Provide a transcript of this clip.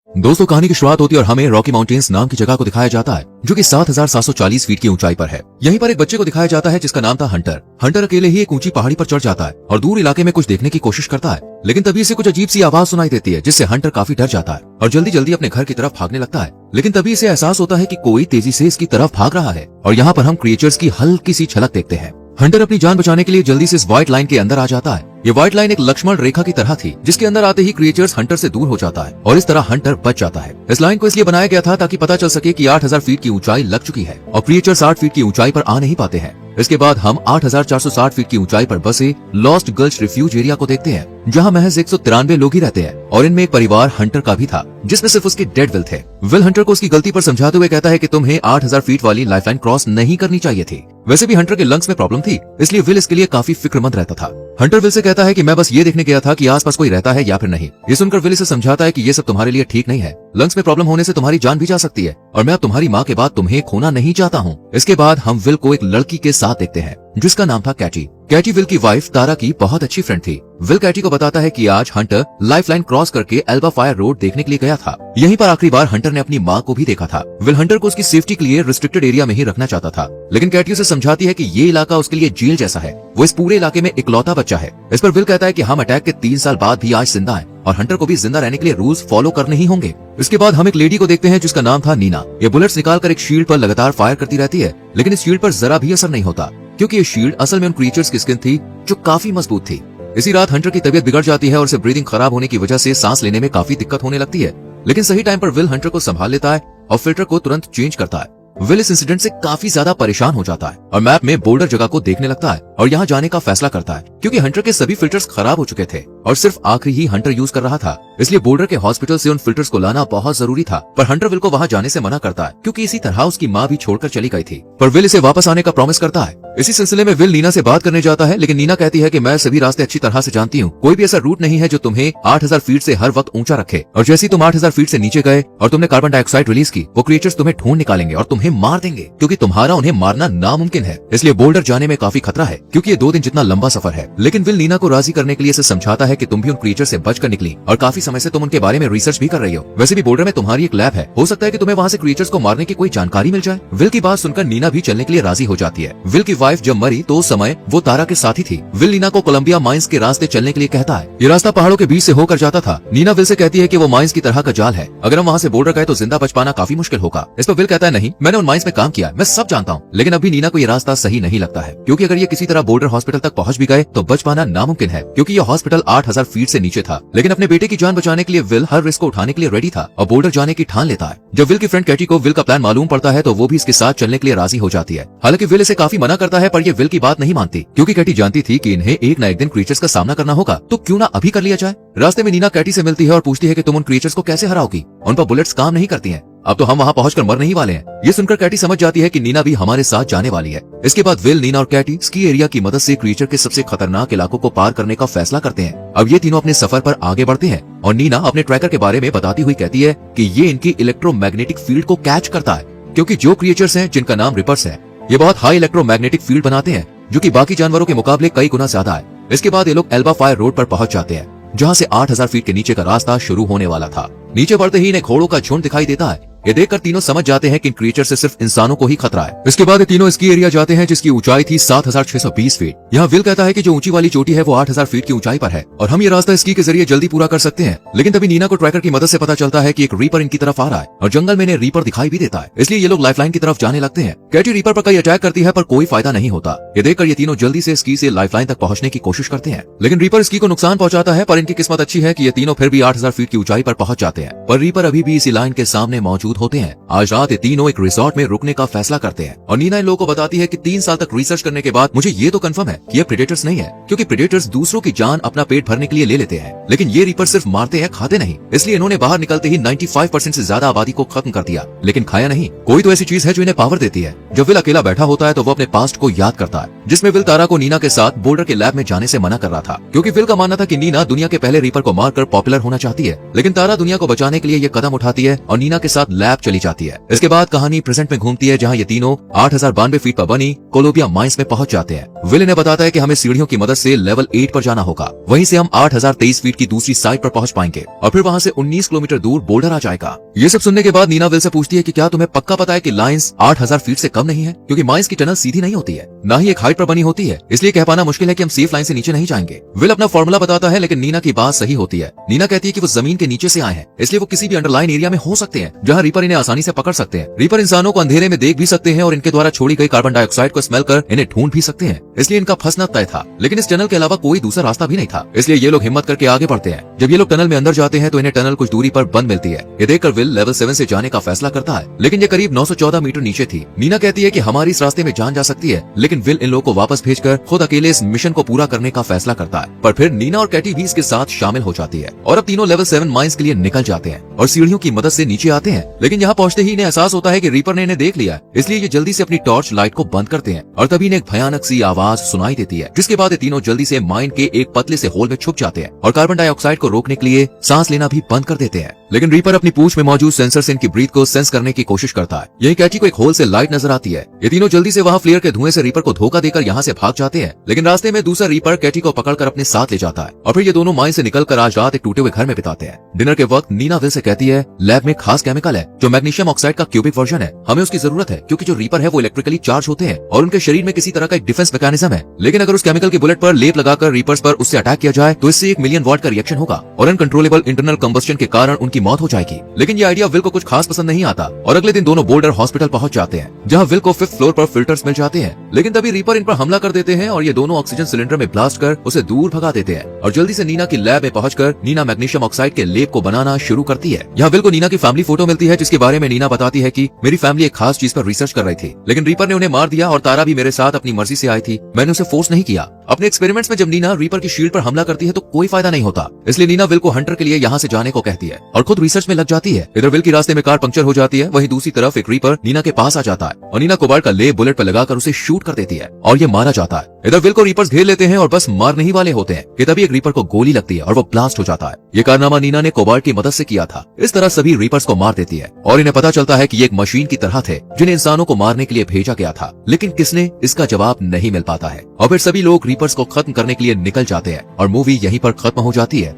दोस्तों, कहानी की शुरुआत होती है और हमें रॉकी माउंटेन्स नाम की जगह को दिखाया जाता है जो कि 7,740 फीट की ऊंचाई पर है। यहीं पर एक बच्चे को दिखाया जाता है जिसका नाम था हंटर। हंटर अकेले ही एक ऊंची पहाड़ी पर चढ़ जाता है और दूर इलाके में कुछ देखने की कोशिश करता है, लेकिन तभी इसे कुछ अजीब सी आवाज सुनाई देती है जिससे हंटर काफी डर जाता है और जल्दी जल्दी अपने घर की तरफ भागने लगता है। लेकिन तभी इसे एहसास होता है कि कोई तेजी से इसकी तरफ भाग रहा है और यहाँ पर हम क्रिएचर्स की हल्की सी झलक देखते हैं। हंटर अपनी जान बचाने के लिए जल्दी से इस व्हाइट लाइन के अंदर आ जाता है। ये व्हाइट लाइन एक लक्ष्मण रेखा की तरह थी जिसके अंदर आते ही क्रिएचर्स हंटर से दूर हो जाता है और इस तरह हंटर बच जाता है। इस लाइन को इसलिए बनाया गया था ताकि पता चल सके कि 8,000 फीट की ऊंचाई लग चुकी है और क्रिएचर्स 8 फीट की ऊंचाई पर आ नहीं पाते हैं। इसके बाद हम 8,460 फीट की ऊंचाई पर बसे लॉस्ट गल्च रिफ्यूज एरिया को देखते हैं जहां महज 193 लोग ही रहते हैं और इनमें एक परिवार हंटर का भी था जिसमें सिर्फ उसके डेड विल थे। विल हंटर को उसकी गलती पर समझाते हुए कहता है कि तुम्हें 8,000 फीट वाली लाइफलाइन क्रॉस नहीं करनी चाहिए थी। वैसे भी हंटर के लंग्स में प्रॉब्लम थी, इसलिए विल इसके लिए काफी फिक्रमंद रहता था। हंटर विल से कहता है कि मैं बस ये देखने गया था कि आसपास कोई रहता है या फिर नहीं। ये सुनकर विल इसे समझाता है कि ये सब तुम्हारे लिए ठीक नहीं है, लंग्स में प्रॉब्लम होने से तुम्हारी जान भी जा सकती है और मैं अब तुम्हारी माँ के बाद तुम्हें खोना नहीं चाहता हूँ। इसके बाद हम विल को एक लड़की के साथ देखते हैं जिसका नाम था कैटी। कैटी विल की वाइफ तारा की बहुत अच्छी फ्रेंड थी। विल कैटी को बताता है कि आज हंटर लाइफलाइन क्रॉस करके एल्बा फायर रोड देखने के लिए गया था। यहीं पर आखिरी बार हंटर ने अपनी माँ को भी देखा था। विल हंटर को उसकी सेफ्टी के लिए रिस्ट्रिक्टेड एरिया में ही रखना चाहता था, लेकिन कैटी उसे समझाती है कि ये इलाका उसके लिए जेल जैसा है। वो इस पूरे इलाके में इकलौता बच्चा है। इस पर विल कहता है कि हम अटैक के 3 साल बाद भी आज जिंदा हैं और हंटर को भी जिंदा रहने के लिए रूल्स फॉलो करने ही होंगे। इसके बाद हम एक लेडी को देखते हैं जिसका नाम था नीना। ये बुलेट्स निकालकर एक शील्ड पर लगातार फायर करती रहती है, लेकिन इस शील्ड पर जरा भी असर नहीं होता क्योंकि ये शील्ड असल में उन क्रिएचर्स की स्किन थी जो काफी मजबूत थी। इसी रात हंटर की तबीयत बिगड़ जाती है और उसे ब्रीदिंग खराब होने की वजह से सांस लेने में काफी दिक्कत होने लगती है, लेकिन सही टाइम पर विल हंटर को संभाल लेता है और फिल्टर को तुरंत चेंज करता है। विल इस इंसिडेंट से काफी ज्यादा परेशान हो जाता है और मैप में बोल्डर जगह को देखने लगता है और यहाँ जाने का फैसला करता है क्योंकि हंटर के सभी फिल्टर्स खराब हो चुके थे और सिर्फ आखिरी ही हंटर यूज कर रहा था, इसलिए बोल्डर के हॉस्पिटल से उन फिल्टर्स को लाना बहुत जरूरी था। पर हंटर विल को वहाँ जाने से मना करता है क्योंकि इसी तरह उसकी माँ भी छोड़कर चली गई थी, पर विल इसे वापस आने का प्रॉमिस करता है। इसी सिलसिले में विल नीना से बात करने जाता है, लेकिन नीना कहती है कि मैं सभी रास्ते अच्छी तरह से जानती हूँ, कोई भी ऐसा रूट नहीं है जो तुम्हें 8,000 फीट से हर वक्त ऊंचा रखे और जैसे ही तुम 8,000 फीट से नीचे गए और तुमने कार्बन डाइऑक्साइड रिलीज की, वो क्रिएचर्स तुम्हें ढूंढ निकालेंगे और तुम्हें मार देंगे क्योंकि तुम्हारा उन्हें मारना नामुमकिन है। इसलिए बोल्डर जाने में काफी खतरा है क्योंकि ये 2 दिन जितना लंबा सफर है। लेकिन विल नीना को राजी करने के लिए इसे समझाता है कि तुम भी उन क्रिएचर से बचकर निकली और काफी समय से तुम उनके बारे में रिसर्च भी कर रही हो। वैसे भी बोल्डर में तुम्हारी एक लैब है, हो सकता है कि तुम्हें वहाँ से क्रिएचर्स को मारने की कोई जानकारी मिल जाए। विल की बात सुनकर नीना भी चलने के लिए राजी हो जाती है। विल की वाइफ जब मरी तो उस समय वो तारा के साथ ही थी। विल नीना को कोलंबिया माइंस के रास्ते चलने के लिए कहता है। ये रास्ता पहाड़ों के बीच से होकर जाता था। नीना विल से कहती है कि वो माइंस की तरह का जाल है, अगर हम वहाँ से बोल्डर गए तो जिंदा बच पाना काफी मुश्किल होगा। इस पर विल कहता है नहीं, मैंने उन माइंस में काम किया, मैं सब जानता हूँ। लेकिन अभी नीना को ये रास्ता सही नहीं लगता है क्योंकि अगर ये किसी तरह बोल्डर हॉस्पिटल तक पहुँच भी गए तो बच पाना नामुमकिन है क्योंकि ये हॉस्पिटल 8,000 फीट से नीचे था। लेकिन अपने बेटे की जान बचाने के लिए विल हर रिस्क को उठाने के लिए रेडी था और बोल्डर जाने की ठान लेता है। जब विल की फ्रेंड कैटी को विल का प्लान मालूम पड़ता है तो वो भी इसके साथ चलने के लिए राजी हो जाती है। हालांकि विल इसे काफी मना करता है, पर ये विल की बात नहीं मानती क्योंकि कैटी जानती थी कि इन्हें एक न एक दिन क्रिएचर्स का सामना करना होगा, तो क्यों ना अभी कर लिया जाए। रास्ते में नीना कैटी से मिलती है और पूछती है कि तुम उन क्रिएचर्स को कैसे हराओगी, उन पर बुलेट्स काम नहीं करती हैं, अब तो हम वहाँ पहुंचकर मरने ही वाले हैं। ये सुनकर कैटी समझ जाती है कि नीना भी हमारे साथ जाने वाली है। इसके बाद विल, नीना और कैटी स्की एरिया की मदद से क्रिएचर के सबसे खतरनाक इलाकों को पार करने का फैसला करते हैं। अब ये तीनों अपने सफर पर आगे बढ़ते हैं और नीना अपने ट्रैकर के बारे में बताती हुई कहती है कि ये इनकी इलेक्ट्रोमैग्नेटिक फील्ड को कैच करता है क्योंकि जो क्रिएचर्स हैं जिनका नाम रिपर्स है, ये बहुत हाई इलेक्ट्रोमैग्नेटिक फील्ड बनाते हैं जो कि बाकी जानवरों के मुकाबले कई गुना ज्यादा है। इसके बाद ये लोग एल्बा फायर रोड पर पहुंच जाते हैं जहां से 8,000 फीट के नीचे का रास्ता शुरू होने वाला था। नीचे बढ़ते ही इन्हें घोड़ों का झुंड दिखाई देता है। ये देखकर तीनों समझ जाते हैं कि इन क्रिएचर से सिर्फ इंसानों को ही खतरा है। इसके बाद ये तीनों स्की एरिया जाते हैं जिसकी ऊंचाई थी 7,620 फीट। यहाँ विल कहता है कि जो ऊंची वाली चोटी है वो 8,000 फीट की ऊंचाई पर है और हम ये रास्ता स्की के जरिए जल्दी पूरा कर सकते हैं। लेकिन तभी नीना को ट्रैकर की मदद से पता चलता है कि एक रीपर इनकी तरफ आ रहा है और जंगल में इन्हें रीपर दिखाई भी देता है, इसलिए ये लोग लाइफलाइन की तरफ जाने लगते हैं। कैटी रीपर पर कई अटैक करती है पर कोई फायदा नहीं होता। ये देखकर ये तीनों जल्दी से स्की से लाइफलाइन तक पहुंचने की कोशिश करते हैं, लेकिन रीपर स्की को नुकसान पहुंचाता है। पर इनकी किस्मत अच्छी है कि ये तीनों फिर भी 8,000 फीट की ऊंचाई पर पहुंच जाते हैं, पर रीपर अभी भी इसी लाइन के सामने मौजूद होते हैं। आज रात ये तीनों एक रिसोर्ट में रुकने का फैसला करते हैं और नीना इन लोगों को बताती है कि 3 साल तक रिसर्च करने के बाद मुझे ये तो कंफर्म है कि ये प्रेडेटर्स नहीं है क्योंकि प्रेडेटर्स दूसरों की जान अपना पेट भरने के लिए ले लेते हैं, लेकिन ये रीपर सिर्फ मारते हैं, खाते नहीं। इसलिए इन्होंने बाहर निकलते ही 95% से ज्यादा आबादी को खत्म कर दिया, लेकिन खाया नहीं। कोई तो ऐसी चीज है जो इन्हें पावर देती है जब विल अकेला बैठा होता है तो वो अपने पास्ट को याद करता है, जिसमें विल तारा को नीना के साथ बोल्डर के लैब में जाने से मना कर रहा था, क्योंकि विल का मानना था कि नीना दुनिया के पहले रीपर को मारकर पॉपुलर होना चाहती है। लेकिन तारा दुनिया को बचाने के लिए ये कदम उठाती है और नीना के साथ लैब चली जाती है। इसके बाद कहानी प्रेजेंट में घूमती है, जहाँ ये तीनों 8092 फीट पर बनी कोलोबिया माइंस में पहुंच जाते हैं। विल इन्हें बताता है कि हमें सीढ़ियों की मदद से लेवल 8 पर जाना होगा, वहीं से हम 8023 फीट की दूसरी साइड पर पहुंच पाएंगे और फिर वहां से 19 किलोमीटर दूर बोल्डर आ जाएगा। ये सब सुनने के बाद नीना विल से पूछती है कि क्या तुम्हें पक्का पता है कि लाइंस 8000 फीट से कम नहीं है, क्योंकि माइंस की टनल सीधी नहीं होती है, ना ही एक हाइट पर बनी होती है, इसलिए कह पाना मुश्किल है कि हम सेफ लाइन से नीचे नहीं जाएंगे। विल अपना फॉर्मूला बताता है, लेकिन नीना की बात सही होती है। नीना कहती है कि वो जमीन के नीचे से आए हैं, इसलिए वो किसी भी अंडरलाइन एरिया में हो सकते हैं जहाँ रीपर इन्हें आसानी से पकड़ सकते हैं। रीपर इंसानों को अंधेरे में देख भी सकते हैं और इनके द्वारा छोड़ी गई कार्बन डाइऑक्साइड को स्मेल कर इन्हें ढूंढ भी सकते हैं, इसलिए इनका फंसना तय था। लेकिन इस टनल के अलावा कोई दूसरा रास्ता भी नहीं था, इसलिए ये लोग हिम्मत करके आगे बढ़ते हैं। जब ये लोग टनल में अंदर जाते हैं तो इन्हें टनल कुछ दूरी पर बंद मिलती है। ये देखकर विल लेवल 7 से जाने का फैसला करता है, लेकिन ये करीब 914 मीटर नीचे थी। नीना कहती है कि हमारी इस रास्ते में जान जा सकती है, लेकिन विल इन लोगों को वापस भेजकर खुद अकेले इस मिशन को पूरा करने का फैसला करता है। पर फिर नीना और कैटी भी इसके साथ शामिल हो जाती है और अब तीनों लेवल 7 माइंस के लिए निकल जाते हैं और सीढ़ियों की मदद से नीचे आते हैं। लेकिन यहाँ पहुंचते ही इन्हें एहसास होता है कि रीपर ने इन्हें देख लिया है, इसलिए ये जल्दी से अपनी टॉर्च लाइट को बंद करते हैं और तभी इन्हें एक भयानक सी आवाज सुनाई देती है, जिसके बाद ये तीनों जल्दी से माइन के एक पतले से होल में छुप जाते हैं और कार्बन डाइऑक्साइड को रोकने के लिए सांस लेना भी बंद कर देते हैं। लेकिन रीपर अपनी पूंछ में मौजूद सेंसर से इनकी ब्रीथ को सेंस करने की कोशिश करता है। यही कैटी को एक होल से लाइट नजर आती है। ये तीनों जल्दी से वहाँ फ्लेयर के धुएं से रीपर को धोखा देकर यहाँ से भाग जाते हैं, लेकिन रास्ते में दूसरा रीपर कैटी को पकड़कर अपने साथ ले जाता है और फिर ये दोनों माइन से निकलकर आज रात एक टूटे हुए घर में बिताते हैं। डिनर के वक्त नीना विल से कहती है, लैब में खास केमिकल है जो मैग्नीशियम ऑक्साइड का क्यूबिक वर्जन है, हमें उसकी जरूरत है, क्योंकि जो रीपर है वो इलेक्ट्रिकली चार्ज होते हैं और उनके शरीर में किसी तरह का एक डिफेंस मैकेनिज्म है। लेकिन अगर उस केमिकल की बुलेट पर लेप लगाकर रीपर्स पर उससे अटैक किया जाए तो इससे 1 मिलियन वॉट का रिएक्शन होगा और अनकंट्रोलेबल इंटरनल कंबस्टन के कारण उनकी मौत हो जाएगी। लेकिन ये आइडिया विल को कुछ खास पसंद नहीं आता और अगले दिन दोनों बोल्डर हॉस्पिटल पहुंच जाते हैं, जहां विल को 5th फ्लोर पर फिल्टर्स मिल जाते हैं। लेकिन तभी रीपर इन पर हमला कर देते हैं और ये दोनों ऑक्सीजन सिलेंडर में ब्लास्ट कर उसे दूर भगा देते हैं और जल्दी से नीना की लैब में पहुंचकर नीना मैग्नीशियम ऑक्साइड के लेप को बनाना शुरू करती है। यहाँ विल को नीना की फैमिली फोटो मिलती है, जिसके बारे में नीना बताती है कि मेरी फैमिली एक खास चीज पर रिसर्च कर रही थी, लेकिन रीपर ने उन्हें मार दिया और तारा भी मेरे साथ अपनी मर्जी से आई थी, मैंने उसे फोर्स नहीं किया। अपने एक्सपेरिमेंट्स में जब नीना रीपर की शील्ड पर हमला करती है तो कोई फायदा नहीं होता, इसलिए नीना विल को हंटर के लिए यहाँ से जाने को कहती है और खुद रिसर्च में लग जाती है। इधर विल की रास्ते में कार पंक्चर हो जाती है, वहीं दूसरी तरफ एक रीपर नीना के पास आ जाता है और नीना कोबाल्ट का लेप बुलेट पर लगाकर उसे शूट कर देती है और ये मारा जाता है। इधर विल को रीपर्स घेर लेते हैं और बस मारने ही वाले होते हैं कि तभी एक रीपर को गोली लगती है और वो ब्लास्ट हो जाता है। ये कारनामा नीना ने कोबाल्ट की मदद से किया था। इस तरह सभी रीपर्स को मार देती है और इन्हें पता चलता है कि ये एक मशीन की तरह थे जिन्हें इंसानों को मारने के लिए भेजा गया था, लेकिन किसने, इसका जवाब नहीं मिल पाता है और फिर सभी लोग रीपर्स को खत्म करने के लिए निकल जाते हैं और मूवी यहीं पर खत्म हो जाती है।